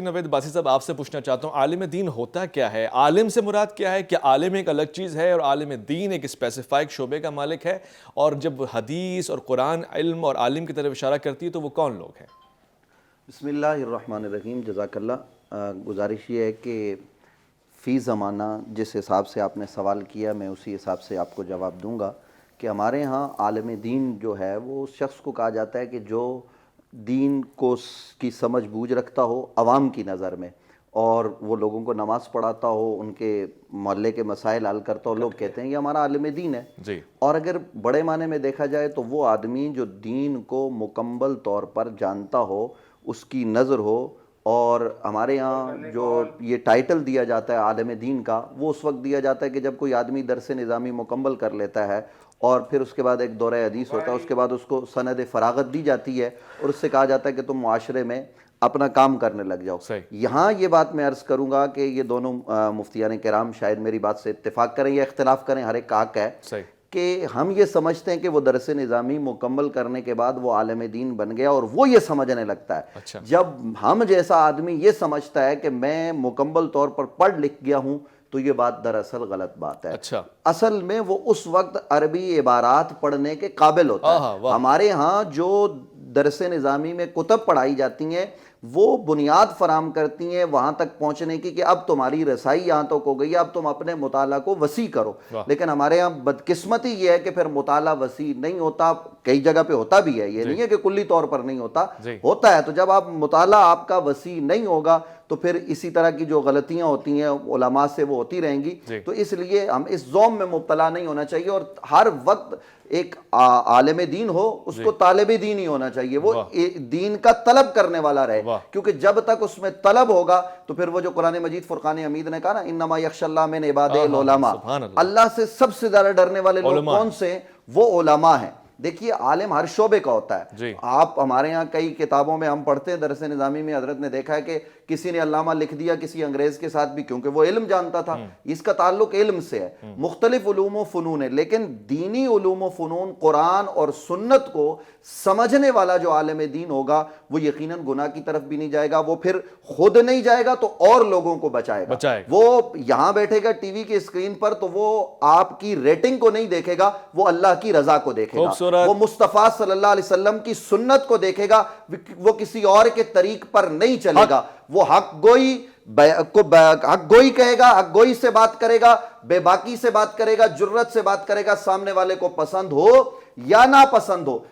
نوید باسی صاحب آپ سے پوچھنا چاہتا ہوں، عالم دین ہوتا کیا ہے؟ عالم سے مراد کیا ہے؟ کہ عالم ایک الگ چیز ہے اور عالم دین ایک اسپیسیفائک شعبے کا مالک ہے؟ اور جب حدیث اور قرآن علم اور عالم کی طرف اشارہ کرتی ہے تو وہ کون لوگ ہیں؟ بسم اللہ الرحمن الرحیم، جزاک اللہ۔ گزارش یہ ہے کہ فی زمانہ جس حساب سے آپ نے سوال کیا میں اسی حساب سے آپ کو جواب دوں گا کہ ہمارے ہاں عالم دین جو ہے وہ اس شخص کو کہا جاتا ہے کہ جو دین کو کی سمجھ بوجھ رکھتا ہو عوام کی نظر میں، اور وہ لوگوں کو نماز پڑھاتا ہو، ان کے محلے کے مسائل حل کرتا ہو، لوگ کہتے ہیں یہ ہمارا عالم دین ہے۔ جی، اور اگر بڑے معنی میں دیکھا جائے تو وہ آدمی جو دین کو مکمل طور پر جانتا ہو، اس کی نظر ہو، اور ہمارے ہاں جو یہ ٹائٹل دیا جاتا ہے عالم دین کا، وہ اس وقت دیا جاتا ہے کہ جب کوئی آدمی درس نظامی مکمل کر لیتا ہے اور پھر اس کے بعد ایک دورہ حدیث ہوتا ہے، اس کے بعد اس کو سند فراغت دی جاتی ہے اور اس سے کہا جاتا ہے کہ تم معاشرے میں اپنا کام کرنے لگ جاؤ۔ صحیح۔ یہاں یہ بات میں عرض کروں گا کہ یہ دونوں مفتیان کرام شاید میری بات سے اتفاق کریں یا اختلاف کریں، ہر ایک کا حق ہے صحیح۔ کہ ہم یہ سمجھتے ہیں کہ وہ درس نظامی مکمل کرنے کے بعد وہ عالم دین بن گیا، اور وہ یہ سمجھنے لگتا ہے۔ اچھا۔ جب ہم جیسا آدمی یہ سمجھتا ہے کہ میں مکمل طور پر پڑھ لکھ گیا ہوں تو یہ بات دراصل غلط بات ہے۔ اچھا۔ اصل میں وہ اس وقت عربی عبارات پڑھنے کے قابل ہوتا ہے۔ ہمارے ہاں جو درس نظامی میں کتب پڑھائی جاتی ہیں وہ بنیاد فراہم کرتی ہیں وہاں تک پہنچنے کی کہ اب تمہاری رسائی یہاں تک ہو گئی ہے، اب تم اپنے مطالعہ کو وسیع کرو۔ لیکن ہمارے ہاں بدقسمتی یہ ہے کہ پھر مطالعہ وسیع نہیں ہوتا، کئی جگہ پہ ہوتا بھی ہے، یہ نہیں ہے کہ کلی طور پر نہیں ہوتا، ہوتا ہے۔ تو جب آپ مطالعہ آپ کا وسیع نہیں ہوگا تو پھر اسی طرح کی جو غلطیاں ہوتی ہیں علماء سے وہ ہوتی رہیں گی۔ تو اس لیے ہم اس ذوم میں مبتلا نہیں ہونا چاہیے، اور ہر وقت ایک عالم دین ہو اس کو طالب دین ہی ہونا چاہیے، وہ دین کا طلب کرنے والا رہے، کیونکہ جب تک اس میں طلب ہوگا تو پھر وہ جو قرآن مجید فرقان حمید نے کہا نا انما یخشی اللہ من عبادہ العلماء، اللہ سے سب سے زیادہ ڈرنے والے لوگ کون سے ہیں؟ وہ علماء ہیں۔ دیکھیے عالم ہر شعبے کا ہوتا ہے۔ آپ ہمارے ہاں کئی کتابوں میں ہم پڑھتے ہیں درس نظامی میں، حضرت نے دیکھا ہے کہ کسی نے علامہ لکھ دیا کسی انگریز کے ساتھ بھی، کیونکہ وہ علم جانتا تھا، اس کا تعلق علم سے ہے۔ مختلف علوم و فنون ہے، لیکن دینی علوم و فنون قرآن اور سنت کو سمجھنے والا جو عالم دین ہوگا وہ یقیناً گناہ کی طرف بھی نہیں جائے گا، وہ پھر خود نہیں جائے گا تو اور لوگوں کو بچائے گا۔ وہ یہاں بیٹھے گا ٹی وی کی اسکرین پر تو وہ آپ کی ریٹنگ کو نہیں دیکھے گا، وہ اللہ کی رضا کو دیکھے گا، وہ مصطفیٰ صلی اللہ علیہ وسلم کی سنت کو دیکھے گا، وہ کسی اور کے طریق پر نہیں چلے گا۔ وہ حق گوئی کہے گا، حق گوئی سے بات کرے گا، بے باکی سے بات کرے گا، جرت سے بات کرے گا، سامنے والے کو پسند ہو یا نہ پسند ہو۔